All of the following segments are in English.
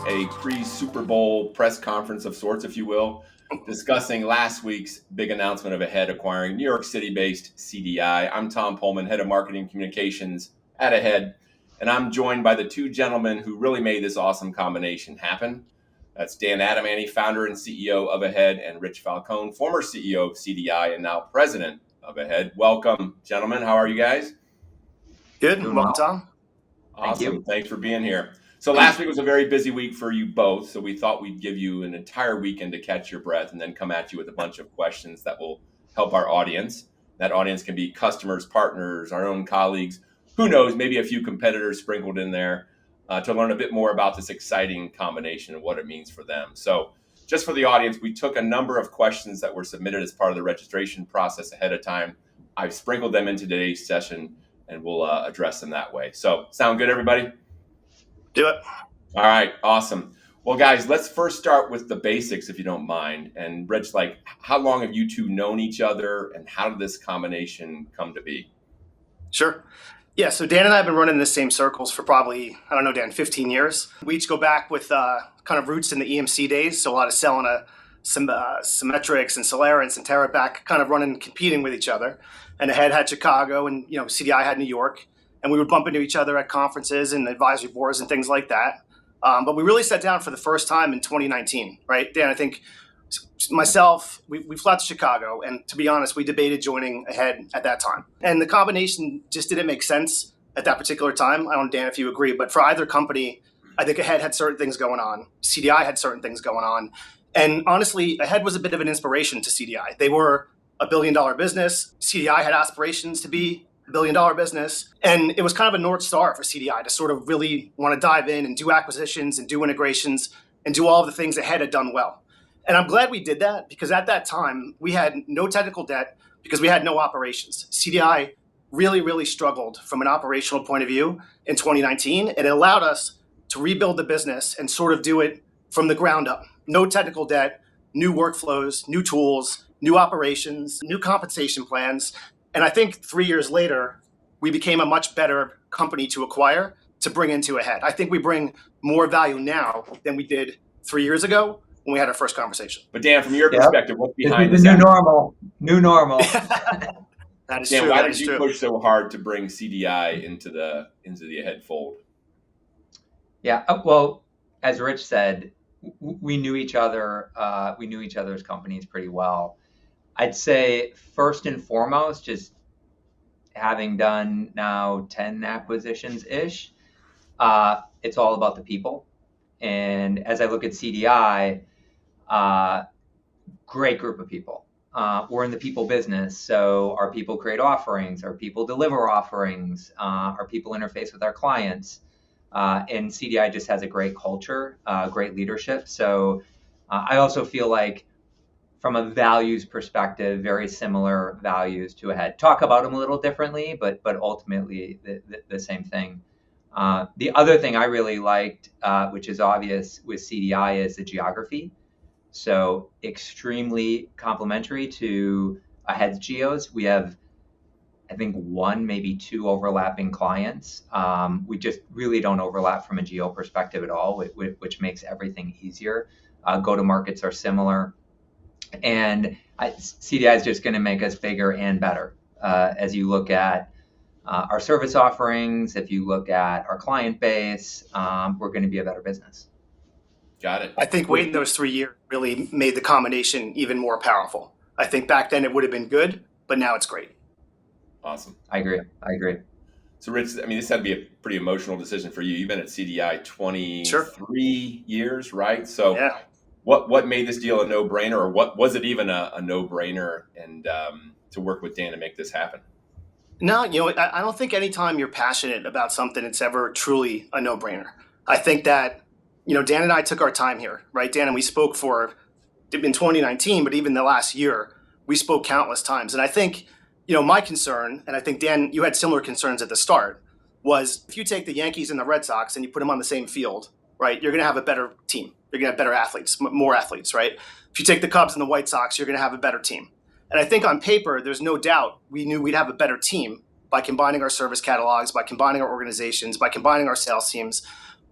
A pre-Super Bowl press conference of sorts, if you will, discussing last week's big announcement of AHEAD acquiring New York City-based CDI. I'm Tom Pohlmann, head of marketing communications at AHEAD, and I'm joined by the two gentlemen who really made this awesome combination happen. That's Dan Adamany, founder and CEO of AHEAD, and Rich Falcone, former CEO of CDI and now president of AHEAD. Welcome, gentlemen. How are you guys? Good. Welcome, Tom. Awesome. Thanks for being here. So last week was a very busy week for you both, so we thought we'd give you an entire weekend to catch your breath and then come at you with a bunch of questions that will help our audience. That audience can be customers, partners, our own colleagues, who knows, maybe a few competitors sprinkled in there to learn a bit more about this exciting combination and what it means for them. So just for the audience, we took a number of questions that were submitted as part of the registration process ahead of time. I've sprinkled them into today's session and we'll address them that way. So sound good, everybody? Do it. All right, awesome. Well, guys, let's first start with the basics, if you don't mind. And Rich, how long have you two known each other, and how did this combination come to be? Sure. Yeah, so Dan and I have been running the same circles for probably, I don't know, Dan, 15 years. We each go back with kind of roots in the EMC days, so a lot of selling Symmetrics and Solarants and Terra back, kind of running, competing with each other. And AHEAD had Chicago, and CDI had New York. And we would bump into each other at conferences and advisory boards and things like that. But we really sat down for the first time in 2019, right? Dan, I think myself, we flew out to Chicago. And to be honest, we debated joining AHEAD at that time. And the combination just didn't make sense at that particular time. I don't know, Dan, if you agree. But for either company, I think AHEAD had certain things going on. CDI had certain things going on. And honestly, AHEAD was a bit of an inspiration to CDI. They were a $1 billion business. CDI had aspirations to be $1 billion business. And it was kind of a North Star for CDI to sort of really want to dive in and do acquisitions and do integrations and do all of the things AHEAD had done well. And I'm glad we did that because at that time, we had no technical debt because we had no operations. CDI really, really struggled from an operational point of view in 2019. And it allowed us to rebuild the business and sort of do it from the ground up. No technical debt, new workflows, new tools, new operations, new compensation plans. And I think 3 years later, we became a much better company to acquire, to bring into AHEAD. I think we bring more value now than we did 3 years ago when we had our first conversation. But Dan, from your perspective, what's behind the new normal? New normal. That is Dan, true. why That did is you true. push so hard to bring CDI into the AHEAD fold? Yeah. Well, as Rich said, we knew each other. We knew each other's companies pretty well. I'd say first and foremost, just having done now 10 acquisitions-ish, it's all about the people. And as I look at CDI, great group of people. We're in the people business, so our people create offerings, our people deliver offerings, our people interface with our clients. And CDI just has a great culture, great leadership. So I also feel like from a values perspective, very similar values to AHEAD. Talk about them a little differently, but ultimately the same thing. The other thing I really liked, which is obvious with CDI, is the geography. So extremely complementary to AHEAD's geos. We have, I think, one, maybe two overlapping clients. We just really don't overlap from a geo perspective at all, which makes everything easier. Go-to-markets are similar. And CDI is just going to make us bigger and better. As you look at our service offerings, if you look at our client base, we're going to be a better business. Got it. I think waiting those 3 years really made the combination even more powerful. I think back then it would have been good, but now it's great. Awesome. I agree. So Rich, this had to be a pretty emotional decision for you. You've been at CDI 23 years, right? So yeah. What made this deal a no-brainer, or what was it even a no-brainer, and to work with Dan to make this happen? No, I don't think anytime you're passionate about something, it's ever truly a no-brainer. I think that, Dan and I took our time here, right? Dan and we spoke in 2019, but even the last year, we spoke countless times. And I think, my concern, and I think, Dan, you had similar concerns at the start, was if you take the Yankees and the Red Sox and you put them on the same field, right, you're going to have a better team. You're going to have better athletes, more athletes, right? If you take the Cubs and the White Sox, you're going to have a better team. And I think on paper, there's no doubt we knew we'd have a better team by combining our service catalogs, by combining our organizations, by combining our sales teams.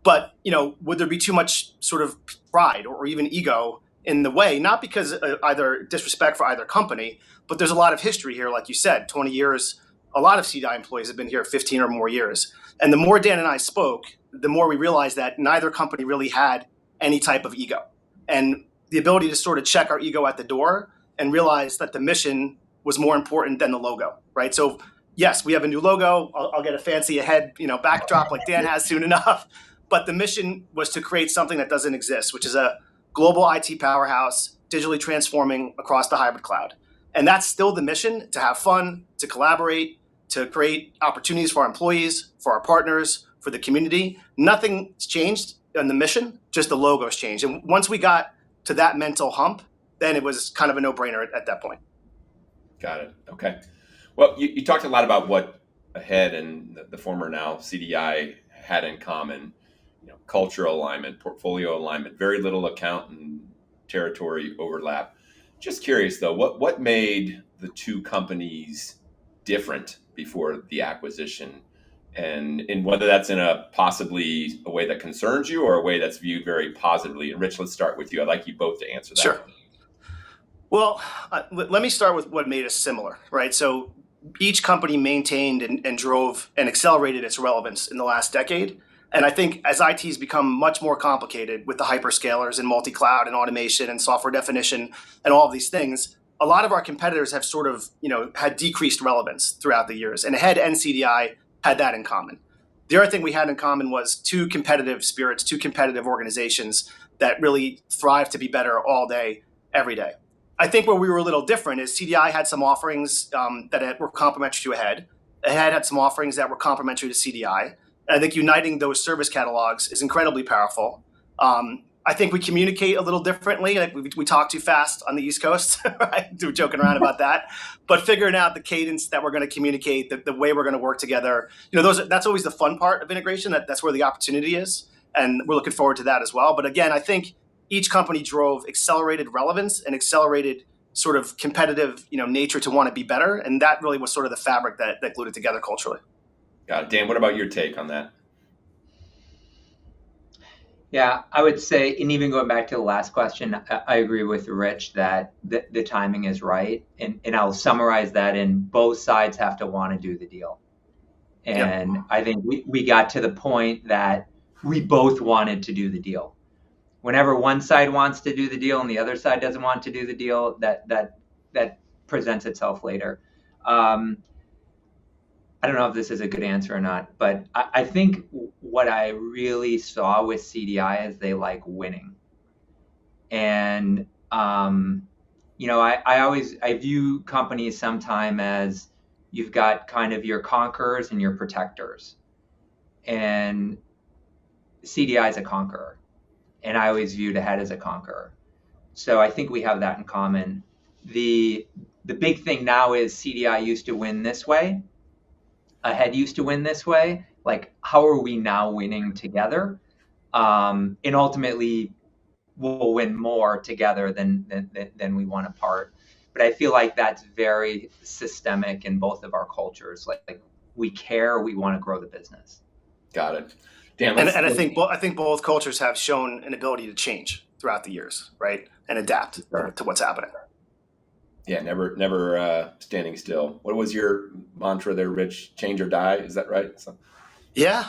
But, would there be too much sort of pride or even ego in the way? Not because either disrespect for either company, but there's a lot of history here. Like you said, 20 years, a lot of CDI employees have been here 15 or more years. And the more Dan and I spoke, the more we realized that neither company really had any type of ego. And the ability to sort of check our ego at the door and realize that the mission was more important than the logo, right? So yes, we have a new logo. I'll get a fancy AHEAD, backdrop like Dan has soon enough. But the mission was to create something that doesn't exist, which is a global IT powerhouse, digitally transforming across the hybrid cloud. And that's still the mission: to have fun, to collaborate, to create opportunities for our employees, for our partners, for the community. Nothing's changed in the mission, just the logo's changed. And once we got to that mental hump, then it was kind of a no-brainer at that point. Got it. Okay. Well, you talked a lot about what AHEAD and the former now CDI had in common. Cultural alignment, portfolio alignment, very little account and territory overlap. Just curious though, what made the two companies different before the acquisition, and whether that's in possibly a way that concerns you or a way that's viewed very positively? And Rich, let's start with you. I'd like you both to answer that. Sure. Well, let me start with what made us similar, right? So each company maintained and drove and accelerated its relevance in the last decade. And I think as IT's become much more complicated with the hyperscalers and multi-cloud and automation and software definition and all of these things, a lot of our competitors have sort of, had decreased relevance throughout the years. And AHEAD and CDI had that in common. The other thing we had in common was two competitive spirits, two competitive organizations that really thrive to be better all day, every day. I think where we were a little different is CDI had some offerings that were complementary to AHEAD. AHEAD had some offerings that were complementary to CDI. I think uniting those service catalogs is incredibly powerful. I think we communicate a little differently. Like we talk too fast on the East Coast, right? We're joking around about that. But figuring out the cadence that we're going to communicate, the way we're going to work together, that's always the fun part of integration. That's where the opportunity is. And we're looking forward to that as well. But again, I think each company drove accelerated relevance and accelerated sort of competitive, nature to want to be better. And that really was sort of the fabric that glued it together culturally. Got it. Dan, what about your take on that? Yeah, I would say, and even going back to the last question, I agree with Rich that the timing is right. And I'll summarize that in both sides have to want to do the deal. And I think we got to the point that we both wanted to do the deal. Whenever one side wants to do the deal and the other side doesn't want to do the deal, that presents itself later. I don't know if this is a good answer or not, but I think what I really saw with CDI is they like winning. And, I view companies sometime as you've got kind of your conquerors and your protectors. And CDI is a conqueror. And I always viewed AHEAD as a conqueror. So I think we have that in common. The big thing now is CDI used to win this way. AHEAD used to win this way. Like, how are we now winning together? And ultimately, we'll win more together than we want apart. But I feel like that's very systemic in both of our cultures. Like we care, we want to grow the business. Got it. Dan, I think both cultures have shown an ability to change throughout the years, right, and adapt to what's happening. Yeah, never standing still. What was your mantra there, Rich? Change or die. Is that right? So. Yeah.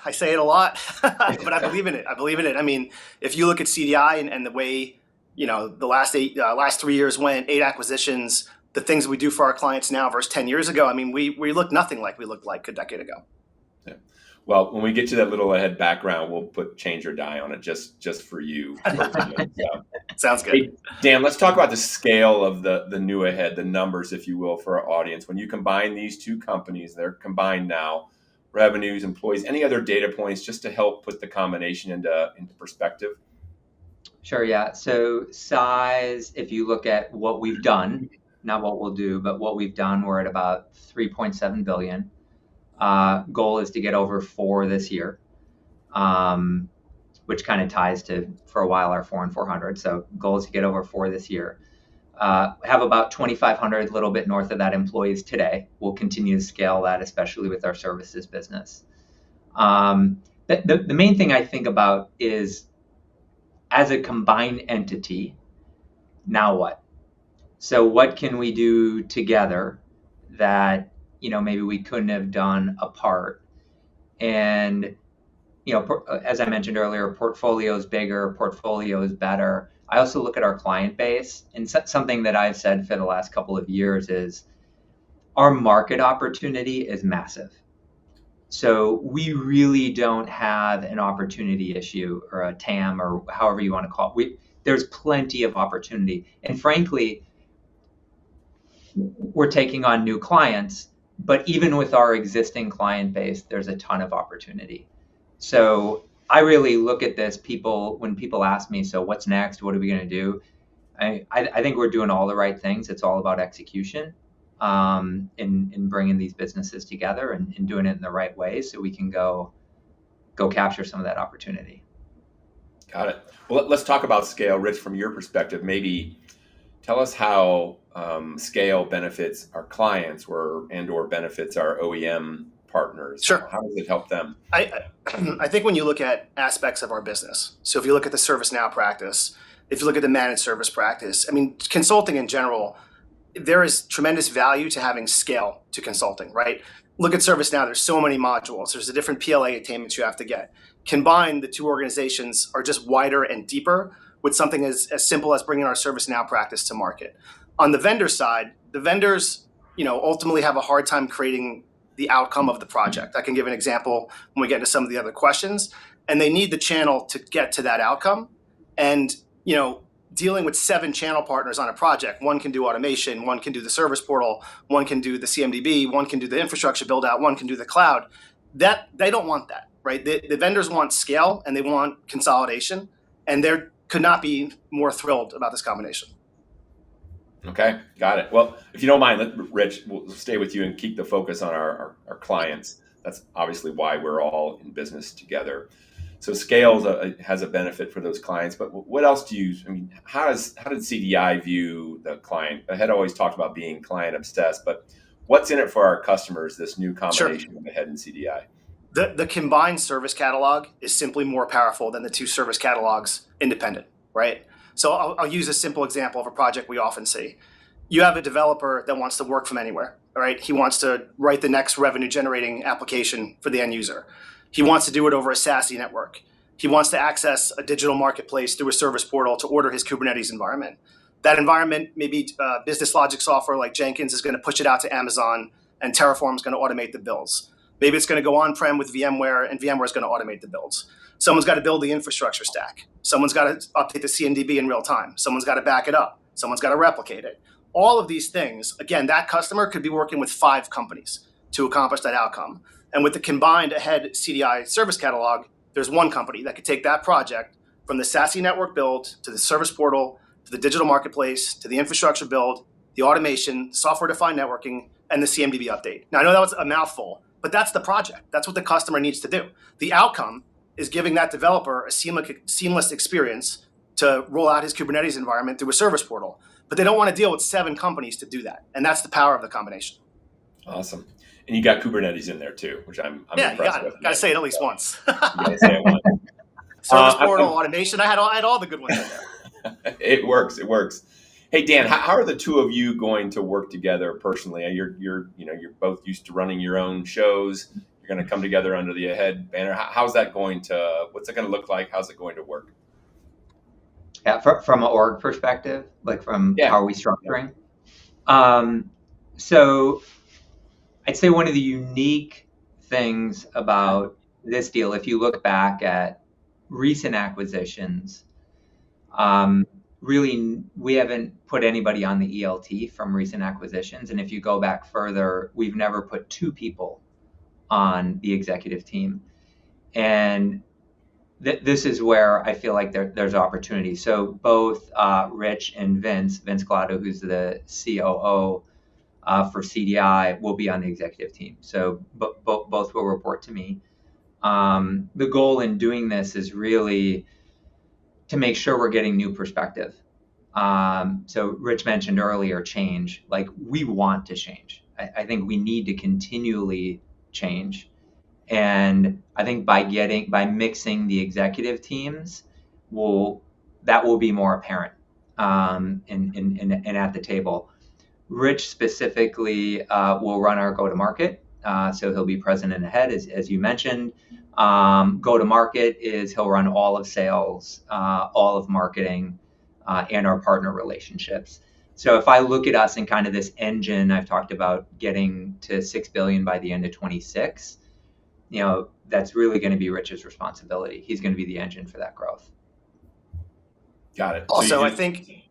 I say it a lot, but I believe in it. I mean, if you look at CDI and the way, the last 3 years went, 8 acquisitions, the things we do for our clients now versus 10 years ago, I mean, we look nothing like we looked like a decade ago. Yeah. Well, when we get to that little AHEAD background, we'll put change or die on it just for you. Sounds good. Hey, Dan, let's talk about the scale of the new AHEAD, the numbers, if you will, for our audience. When you combine these two companies, they're combined now, revenues, employees, any other data points just to help put the combination into perspective? Sure, yeah. So size, if you look at what we've done, not what we'll do, but what we've done, we're at about 3.7 billion. Goal is to get over 4 this year, which kind of ties to, for a while, our 4 and 400. So goal is to get over 4 this year. have about 2,500, a little bit north of that, employees today. We'll continue to scale that, especially with our services business. The main thing I think about is, as a combined entity, now what? So what can we do together that, maybe we couldn't have done apart? And, as I mentioned earlier, portfolio is bigger, portfolio is better. I also look at our client base, and something that I've said for the last couple of years is our market opportunity is massive. So we really don't have an opportunity issue or a TAM or however you want to call it. There's plenty of opportunity. And frankly, we're taking on new clients, but even with our existing client base, there's a ton of opportunity. So I really look at this, when people ask me, so what's next? What are we going to do? I think we're doing all the right things. It's all about execution, in bringing these businesses together and doing it in the right way so we can go capture some of that opportunity. Got it. Well, let's talk about scale. Rich, from your perspective, maybe tell us how scale benefits our clients or benefits our OEM partners. Sure. How does it help them? I think when you look at aspects of our business, so if you look at the ServiceNow practice, if you look at the managed service practice, consulting in general, there is tremendous value to having scale to consulting, right? Look at ServiceNow, there's so many modules. There's a different PLA attainments you have to get. Combined, the two organizations are just wider and deeper with something as simple as bringing our ServiceNow practice to market. On the vendor side, the vendors, ultimately have a hard time creating the outcome of the project. I can give an example when we get into some of the other questions, and they need the channel to get to that outcome. And, dealing with 7 channel partners on a project, one can do automation, one can do the service portal, one can do the CMDB, one can do the infrastructure build out, one can do the cloud. That they don't want that, right? The vendors want scale and they want consolidation, and they could not be more thrilled about this combination. Okay, got it. Well, if you don't mind, Rich, we'll stay with you and keep the focus on our clients. That's obviously why we're all in business together. So scale has a benefit for those clients, but what else how did CDI view the client? I had always talked about being client obsessed, but what's in it for our customers, this new combination of AHEAD and CDI? The combined service catalog is simply more powerful than the two service catalogs independent, right? So I'll use a simple example of a project we often see. You have a developer that wants to work from anywhere, all right? He wants to write the next revenue generating application for the end user. He wants to do it over a SASE network. He wants to access a digital marketplace through a service portal to order his Kubernetes environment. That environment, maybe business logic software like Jenkins is going to push it out to Amazon, and Terraform is going to automate the builds. Maybe it's going to go on-prem with VMware, and VMware is going to automate the builds. Someone's got to build the infrastructure stack. Someone's got to update the CMDB in real time. Someone's got to back it up. Someone's got to replicate it. All of these things, again, that customer could be working with 5 companies to accomplish that outcome. And with the combined AHEAD CDI service catalog, there's one company that could take that project from the SASE network build to the service portal, to the digital marketplace, to the infrastructure build, the automation, software-defined networking, and the CMDB update. Now, I know that was a mouthful, but that's the project. That's what the customer needs to do. The outcome is giving that developer a seamless experience to roll out his Kubernetes environment through a service portal. But they don't want to deal with 7 companies to do that. And that's the power of the combination. Awesome. And you got Kubernetes in there too, which I'm impressed with. Got to say it at least once. You got to say it once. Service portal, automation. I had all the good ones in there. It works. Hey Dan, how are the two of you going to work together personally? You're both used to running your own shows. You're going to come together under the AHEAD banner. What's it going to look like? How's it going to work? Yeah, from an org perspective, like how are we structuring? So I'd say one of the unique things about this deal, if you look back at recent acquisitions, really we haven't put anybody on the ELT from recent acquisitions. And if you go back further, we've never put 2 people on the executive team. And this is where I feel like there's opportunity. So both Rich and Vince Collado, who's the COO for CDI, will be on the executive team. So both will report to me. The goal in doing this is really to make sure we're getting new perspective. So Rich mentioned earlier change. Like, we want to change. I think we need to continually change. And I think by mixing the executive teams, that will be more apparent and at the table. Rich specifically will run our go-to-market. So he'll be president ahead, as you mentioned. Go-to-market is he'll run all of sales, all of marketing, and our partner relationships. So if I look at us in kind of this engine, I've talked about getting to 6 billion by the end of 26, that's really going to be Rich's responsibility. He's going to be the engine for that growth. Got it. Also, I think,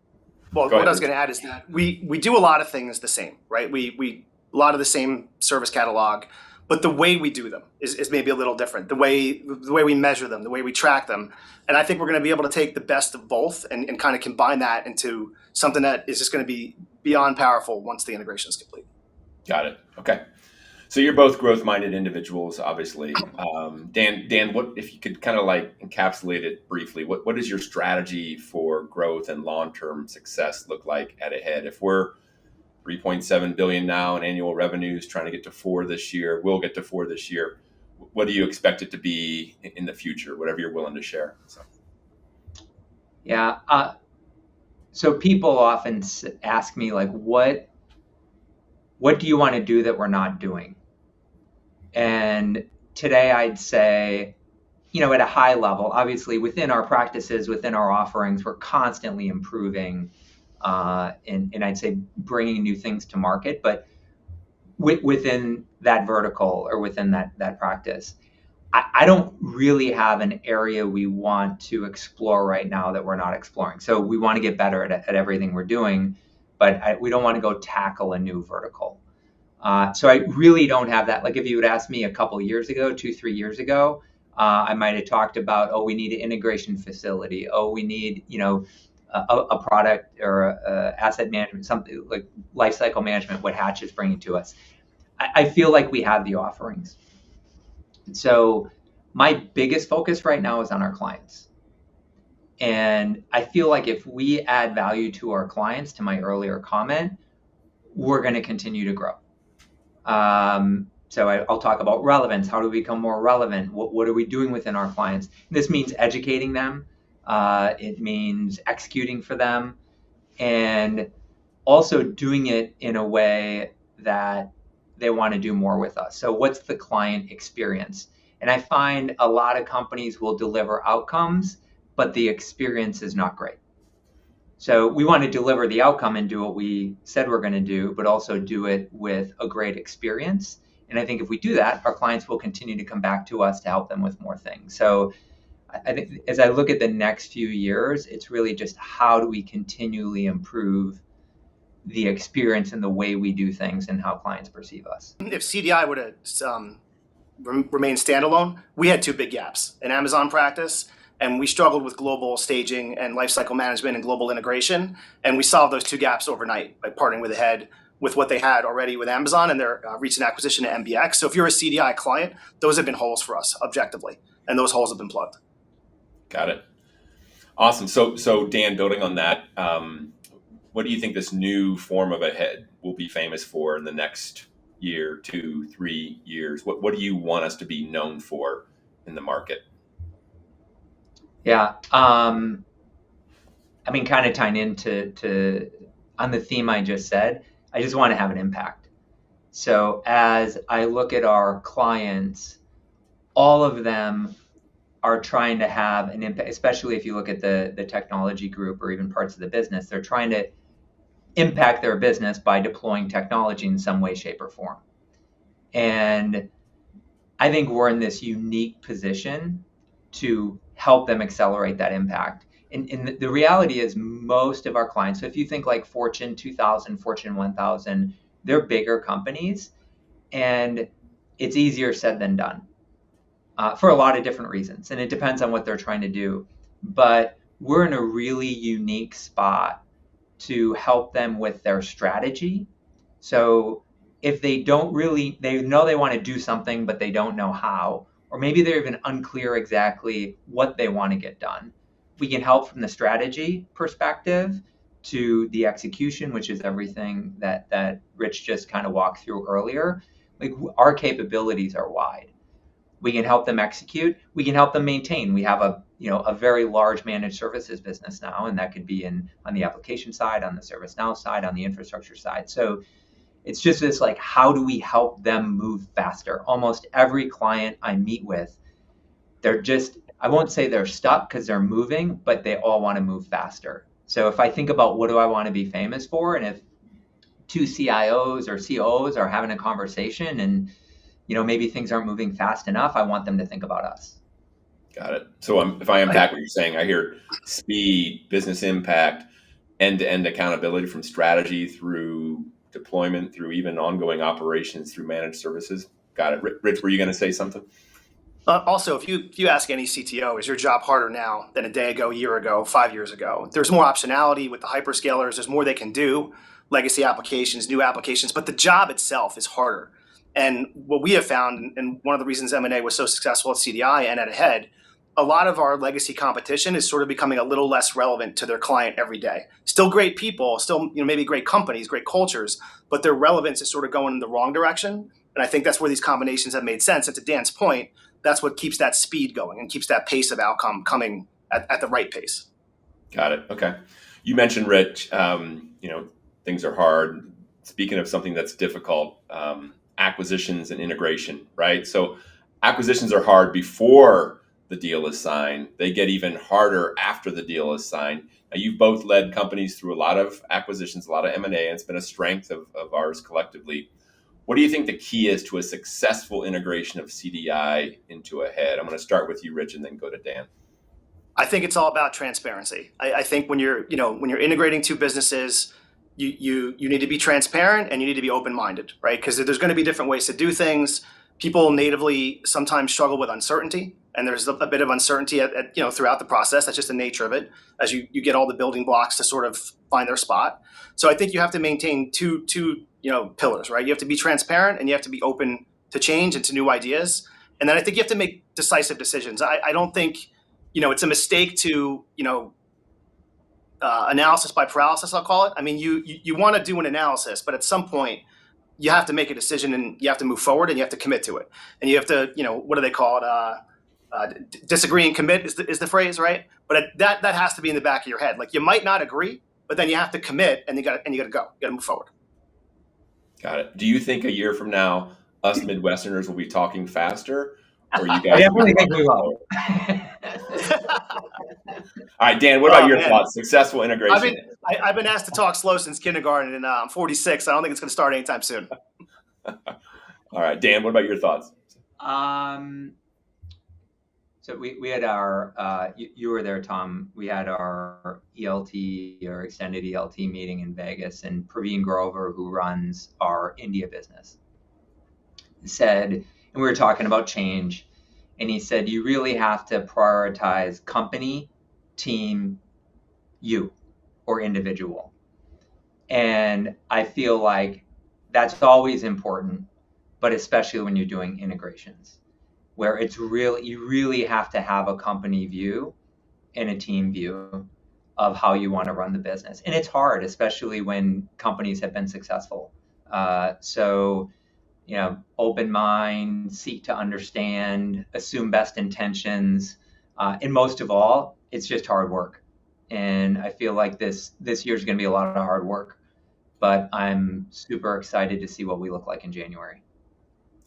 what I was going to add is that we do a lot of things the same, right? We a lot of the same service catalog, but the way we do them is maybe a little different. The way we measure them, the way we track them. And I think we're going to be able to take the best of both and kind of combine that into something that is just going to be beyond powerful once the integration is complete. Got it. Okay. So you're both growth-minded individuals, obviously. Dan, what if you could kind of like encapsulate it briefly? What does your strategy for growth and long-term success look like at AHEAD? If we're 3.7 billion now in annual revenues, trying to get to 4 this year, we'll get to 4 this year. What do you expect it to be in the future? Whatever you're willing to share. So. Yeah. So people often ask me, like, what do you want to do that we're not doing? And today I'd say, at a high level, obviously within our practices, within our offerings, we're constantly improving and I'd say bringing new things to market, but within that vertical or within that practice, I don't really have an area we want to explore right now that we're not exploring. So we want to get better at everything we're doing, but we don't want to go tackle a new vertical. So I really don't have that. Like, if you would ask me a couple years ago, 2-3 years ago, I might have talked about, we need an integration facility. We need, a product or a asset management, something like lifecycle management, what Hatch is bringing to us. I feel like we have the offerings. So my biggest focus right now is on our clients. And I feel like if we add value to our clients, to my earlier comment, we're going to continue to grow. So I'll talk about relevance. How do we become more relevant? What are we doing within our clients? This means educating them. It means executing for them, and also doing it in a way that they want to do more with us. So what's the client experience? And I find a lot of companies will deliver outcomes, but the experience is not great. So we want to deliver the outcome and do what we said we're going to do, but also do it with a great experience. And I think if we do that, our clients will continue to come back to us to help them with more things. So I think as I look at the next few years, it's really just how do we continually improve the experience and the way we do things and how clients perceive us. If CDI were to remain standalone, we had 2 big gaps: an Amazon practice, and we struggled with global staging and lifecycle management and global integration. And we solved those 2 gaps overnight by partnering with AHEAD with what they had already with Amazon and their recent acquisition of MBX. So if you're a CDI client, those have been holes for us objectively, and those holes have been plugged. Got it. Awesome. So Dan, building on that, what do you think this new form of AHEAD will be famous for in the next year, 2, 3 years? What do you want us to be known for in the market? Yeah. Kind of tying into on the theme I just said, I just want to have an impact. So as I look at our clients, all of them are trying to have an impact, especially if you look at the technology group or even parts of the business, they're trying to impact their business by deploying technology in some way, shape, or form. And I think we're in this unique position to help them accelerate that impact. And the reality is most of our clients, so if you think like Fortune 2000, Fortune 1000, they're bigger companies, and it's easier said than done for a lot of different reasons. And it depends on what they're trying to do. But we're in a really unique spot to help them with their strategy. So if they know they want to do something, but they don't know how, or maybe they're even unclear exactly what they want to get done, we can help from the strategy perspective to the execution, which is everything that Rich just kind of walked through earlier. Like, our capabilities are wide. We can help them execute. We can help them maintain. We have a very large managed services business now, and that could be on the application side, on the ServiceNow side, on the infrastructure side. So it's just this, like, how do we help them move faster? Almost every client I meet with, they're just, I won't say they're stuck because they're moving, but they all want to move faster. So if I think about what do I want to be famous for, and if two CIOs or COOs are having a conversation and maybe things aren't moving fast enough, I want them to think about us. Got it. So if I unpack what you're saying, I hear speed, business impact, end-to-end accountability from strategy through deployment, through even ongoing operations, through managed services. Got it. Rich, were you going to say something? Also, if you ask any CTO, is your job harder now than a day ago, year ago, 5 years ago? There's more optionality with the hyperscalers. There's more they can do, legacy applications, new applications, but the job itself is harder. And what we have found, and one of the reasons M&A was so successful at CDI and at AHEAD, a lot of our legacy competition is sort of becoming a little less relevant to their client every day. Still great people, still maybe great companies, great cultures, but their relevance is sort of going in the wrong direction. And I think that's where these combinations have made sense. And to Dan's point, that's what keeps that speed going and keeps that pace of outcome coming at the right pace. Got it. Okay. You mentioned, Rich, things are hard. Speaking of something that's difficult, acquisitions and integration, right? So acquisitions are hard before the deal is signed. They get even harder after the deal is signed. Now, you've both led companies through a lot of acquisitions, a lot of M&A, and it's been a strength of ours collectively. What do you think the key is to a successful integration of CDI into AHEAD? I'm going to start with you, Rich, and then go to Dan. I think it's all about transparency. I think when you're integrating two businesses, you need to be transparent and you need to be open-minded, right? Because there's going to be different ways to do things. People natively sometimes struggle with uncertainty, and there's a bit of uncertainty throughout the process. That's just the nature of it, as you get all the building blocks to sort of find their spot. So I think you have to maintain two pillars, right? You have to be transparent and you have to be open to change and to new ideas. And then I think you have to make decisive decisions. I don't think it's a mistake to analysis by paralysis, I'll call it. I mean, you want to do an analysis, but at some point you have to make a decision and you have to move forward and you have to commit to it. And you have to, what do they call it? Disagree and commit is the phrase, right? But that has to be in the back of your head. Like, you might not agree, but then you have to commit and you got to go. You got to move forward. Got it. Do you think a year from now, us Midwesterners will be talking faster, or you guys? I definitely think we will. All right, Dan, what about your thoughts? Successful integration. I've been asked to talk slow since kindergarten, and I'm 46. I don't think it's going to start anytime soon. All right, Dan, what about your thoughts? So we had our, you were there, Tom. We had our ELT, or extended ELT meeting in Vegas, and Praveen Grover, who runs our India business, said, and we were talking about change, and he said, you really have to prioritize company, team, you, or individual. And I feel like that's always important, but especially when you're doing integrations, where it's you really have to have a company view and a team view of how you want to run the business. And it's hard, especially when companies have been successful. So, open mind, seek to understand, assume best intentions. And most of all, it's just hard work. And I feel like this year is going to be a lot of hard work, but I'm super excited to see what we look like in January.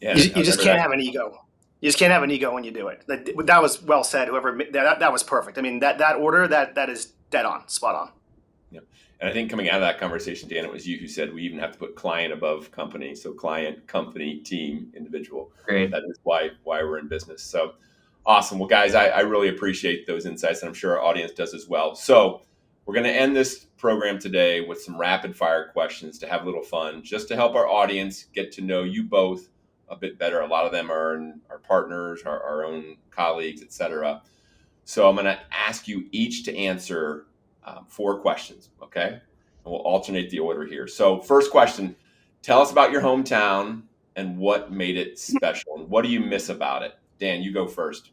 Yeah, you just can't have an ego. You just can't have an ego when you do it. That was well said. Whoever that was perfect. I mean, that order that is dead on, spot on. Yeah, and I think coming out of that conversation, Dan, it was you who said we even have to put client above company. So client, company, team, individual. Great. That is why we're in business. So awesome. Well, guys, I really appreciate those insights, and I'm sure our audience does as well. So we're going to end this program today with some rapid fire questions to have a little fun, just to help our audience get to know you both a bit better. A lot of them are our partners, our own colleagues, etc. So I'm going to ask you each to answer 4 questions, okay? And we'll alternate the order here. So first question, tell us about your hometown and what made it special. And what do you miss about it? Dan, you go first.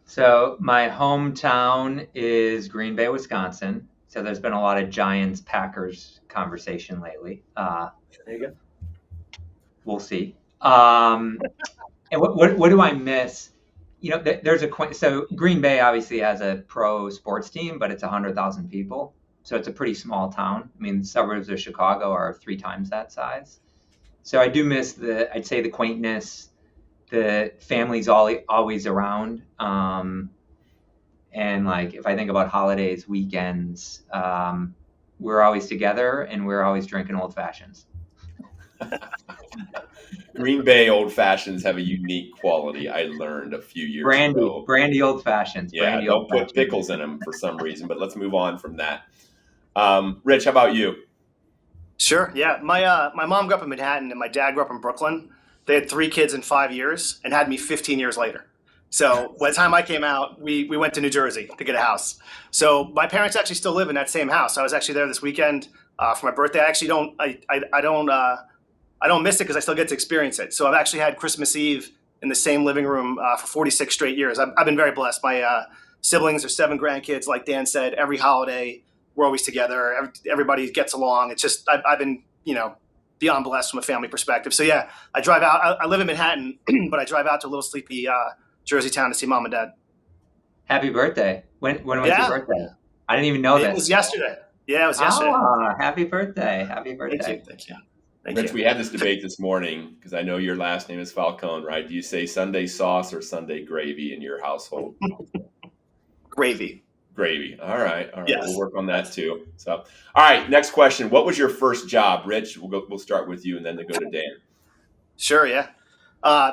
So my hometown is Green Bay, Wisconsin. So there's been a lot of Giants Packers conversation lately. There you go. We'll see. And what do I miss? There's so Green Bay obviously has a pro sports team, but it's 100,000 people, so it's a pretty small town. I mean, the suburbs of Chicago are 3 times that size. So I do miss I'd say the quaintness, the family's always around. And like, if I think about holidays, weekends, we're always together and we're always drinking old fashions. Green Bay old fashions have a unique quality. I learned a few years ago. Brandy old fashions. Yeah, don't put pickles in them for some reason, but let's move on from that. Rich, how about you? Sure. Yeah. My mom grew up in Manhattan and my dad grew up in Brooklyn. They had 3 kids in 5 years and had me 15 years later. So by the time I came out, we went to New Jersey to get a house. So my parents actually still live in that same house. I was actually there this weekend for my birthday. I actually don't miss it because I still get to experience it. So I've actually had Christmas Eve in the same living room for 46 straight years. I've been very blessed. My siblings are 7 grandkids. Like Dan said, every holiday we're always together. Everybody gets along. It's just I've been beyond blessed from a family perspective. So yeah, I drive out. I live in Manhattan, but I drive out to a little sleepy Jersey town to see mom and dad. Happy birthday! When was your birthday? I didn't even know this. It was yesterday. Yeah, it was yesterday. Happy birthday! Happy birthday! Thank you. Rich, we had this debate this morning because I know your last name is Falcone, right? Do you say Sunday sauce or Sunday gravy in your household? Gravy. Gravy. All right. Yes. We'll work on that too. So, all right. Next question. What was your first job, Rich? We'll start with you and then go to Dan. Sure. Yeah.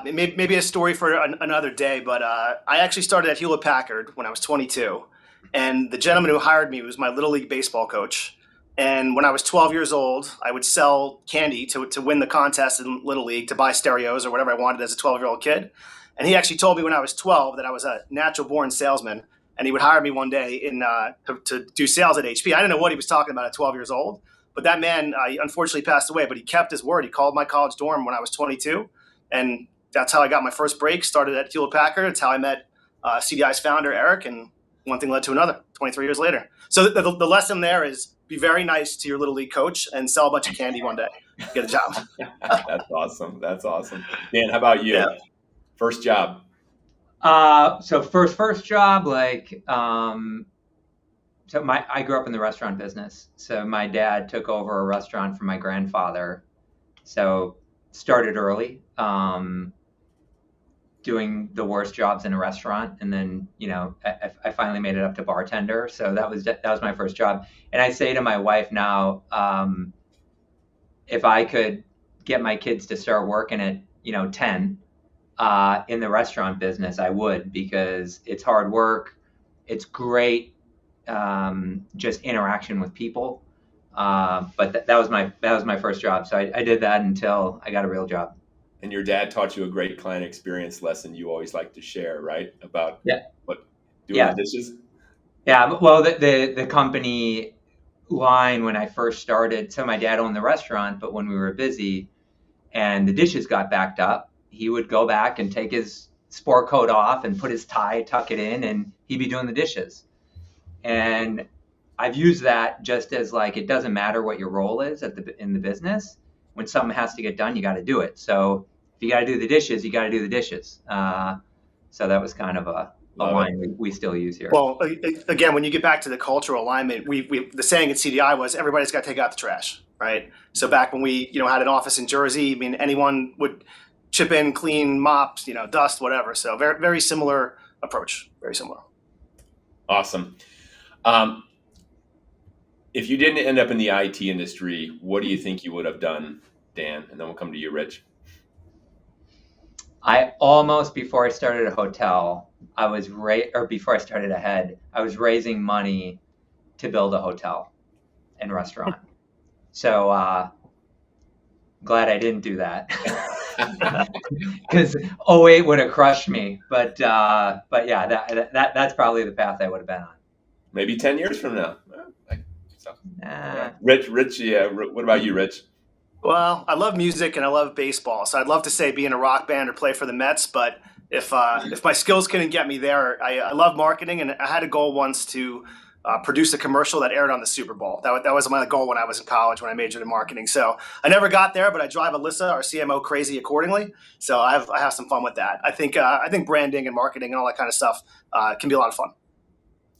Maybe a story for another day, but I actually started at Hewlett Packard when I was 22, and the gentleman who hired me was my Little League baseball coach. And when I was 12 years old, I would sell candy to win the contest in Little League to buy stereos or whatever I wanted as a 12-year-old kid. And he actually told me when I was 12 that I was a natural-born salesman, and he would hire me one day to do sales at HP. I didn't know what he was talking about at 12 years old, but that man unfortunately passed away, but he kept his word. He called my college dorm when I was 22, and that's how I got my first break. Started at Hewlett Packard. It's how I met CDI's founder, Eric, and one thing led to another 23 years later. So the lesson there is be very nice to your Little League coach and sell a bunch of candy one day. Get a job. That's awesome. That's awesome. Dan, how about you? Yeah. First job? So first job, like, I grew up in the restaurant business. So my dad took over a restaurant from my grandfather. So started early, doing the worst jobs in a restaurant. And then, I finally made it up to bartender. So that was my first job. And I say to my wife now, if I could get my kids to start working at, 10, in the restaurant business, I would, because it's hard work. It's great, just interaction with people. But that was my first job. So I did that until I got a real job. And your dad taught you a great client experience lesson you always like to share, right? About doing the dishes? Yeah. Well, the company line when I first started, so my dad owned the restaurant, but when we were busy and the dishes got backed up, he would go back and take his sport coat off and put his tie, tuck it in, and he'd be doing the dishes. And I've used that just as like, it doesn't matter what your role is in the business. When something has to get done, you got to do it. So if you got to do the dishes, you got to do the dishes. So that was kind of a line we still use here. Well, again, when you get back to the cultural alignment, we the saying at CDI was everybody's got to take out the trash, right? So back when we had an office in Jersey, I mean, anyone would chip in, clean, mop, dust, whatever. So very, very similar approach. Very similar. Awesome. If you didn't end up in the IT industry, what do you think you would have done, Dan? And then we'll come to you, Rich. I almost, before I started a hotel, before I started AHEAD, I was raising money to build a hotel and restaurant. So glad I didn't do that, because 2008 would have crushed me. But yeah, that's probably the path I would have been on. Maybe 10 years from now. Rich, yeah. What about you, Rich? Well, I love music and I love baseball, so I'd love to say be in a rock band or play for the Mets. But if my skills couldn't get me there, I love marketing, and I had a goal once to produce a commercial that aired on the Super Bowl. That was my goal when I was in college, when I majored in marketing. So I never got there, but I drive Alyssa, our CMO, crazy accordingly. So I have some fun with that. I think branding and marketing and all that kind of stuff can be a lot of fun.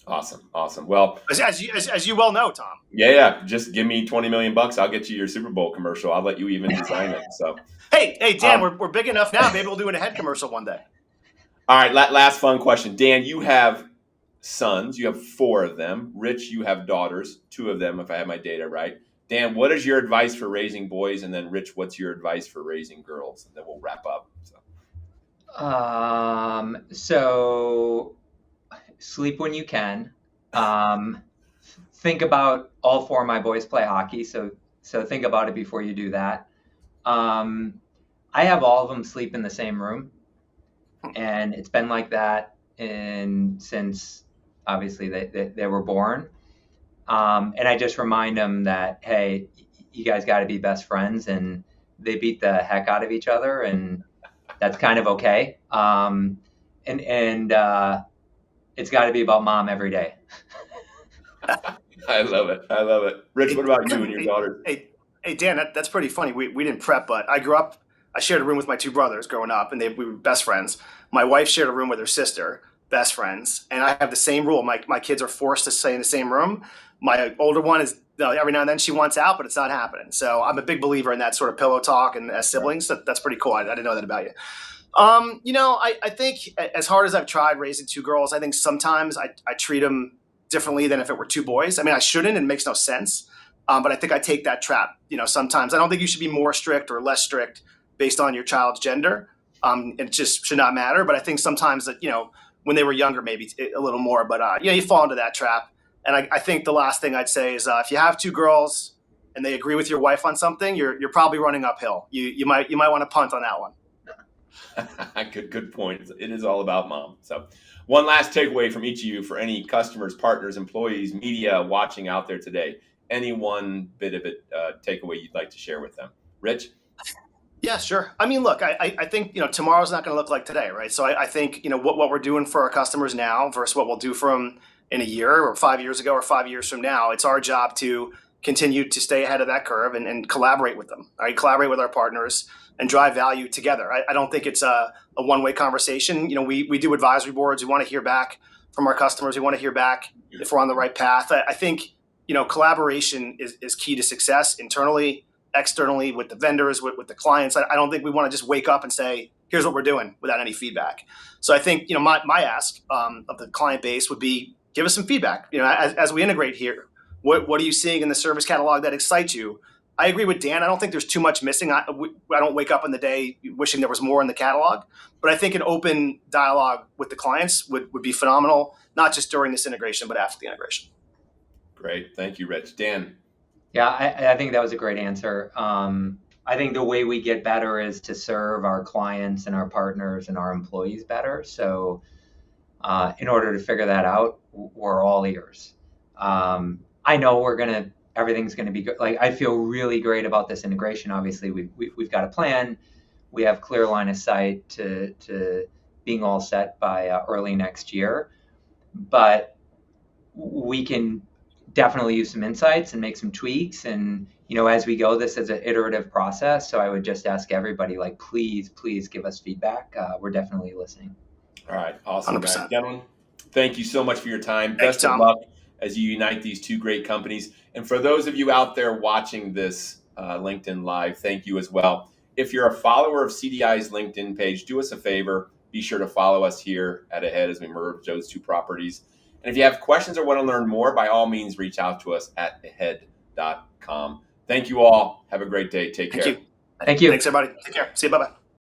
Awesome. Well, as you well know, Tom. Yeah. Just give me $20 million. I'll get you your Super Bowl commercial. I'll let you even design it. So, hey, Dan, we're big enough now. Maybe we'll do an AHEAD commercial one day. All right. Last fun question. Dan, you have sons. You have 4 of them. Rich, you have daughters, 2 of them, if I have my data right. Dan, what is your advice for raising boys? And then Rich, what's your advice for raising girls? And then we'll wrap up. So sleep when you can. Think about all 4 of my boys play hockey. So think about it before you do that. I have all of them sleep in the same room, and it's been like that since obviously they were born. And I just remind them that, hey, you guys got to be best friends, and they beat the heck out of each other, and that's kind of okay. And it's got to be about mom every day. I love it. Rich, what about you and your daughter? Hey, Dan, that's pretty funny. We didn't prep, but I shared a room with my 2 brothers growing up, and we were best friends. My wife shared a room with her sister, best friends. And I have the same rule. My kids are forced to stay in the same room. My older one is, every now and then she wants out, but it's not happening. So I'm a big believer in that sort of pillow talk, and as siblings, that's pretty cool. I didn't know that about you. I think as hard as I've tried raising 2 girls, I think sometimes I treat them differently than if it were 2 boys. I mean, I shouldn't, it makes no sense. But I think I take that trap. Sometimes I don't think you should be more strict or less strict based on your child's gender. It just should not matter. But I think sometimes that, when they were younger, maybe a little more, but you fall into that trap. And I think the last thing I'd say is if you have 2 girls and they agree with your wife on something, you're probably running uphill. You might want to punt on that one. Good point. It is all about mom. So one last takeaway from each of you for any customers, partners, employees, media watching out there today. Any one bit of it takeaway you'd like to share with them? Rich? Yeah, sure. I mean, look, I think, tomorrow's not going to look like today, right? So I think, what we're doing for our customers now versus what we'll do for them in a year or 5 years ago or 5 years from now, it's our job to continue to stay ahead of that curve and collaborate with them, right? Collaborate with our partners and drive value together. I don't think it's a one-way conversation. We do advisory boards. We want to hear back from our customers. We want to hear back if we're on the right path. I think, collaboration is key to success internally, externally, with the vendors, with the clients. I don't think we want to just wake up and say, here's what we're doing without any feedback. So I think, my ask of the client base would be, give us some feedback. As we integrate here, what are you seeing in the service catalog that excites you? I agree with Dan. I don't think there's too much missing. I don't wake up in the day wishing there was more in the catalog, but I think an open dialogue with the clients would be phenomenal, not just during this integration, but after the integration. Great. Thank you, Rich. Dan? Yeah, I think that was a great answer. I think the way we get better is to serve our clients and our partners and our employees better. So in order to figure that out, we're all ears. I know everything's going to be good. Like, I feel really great about this integration. Obviously, we've got a plan. We have clear line of sight to being all set by early next year. But we can definitely use some insights and make some tweaks. And, as we go, this is an iterative process. So I would just ask everybody, please give us feedback. We're definitely listening. All right. Awesome. 100%. Gentlemen, thank you so much for your time. Thanks, Best of Tom. luck as you unite these 2 great companies. And for those of you out there watching this LinkedIn Live, thank you as well. If you're a follower of CDI's LinkedIn page, do us a favor. Be sure to follow us here at AHEAD as we merge those 2 properties. And if you have questions or want to learn more, by all means, reach out to us at ahead.com. Thank you all. Have a great day. Take care. Thank you. Thanks, everybody. Take care. See you. Bye-bye.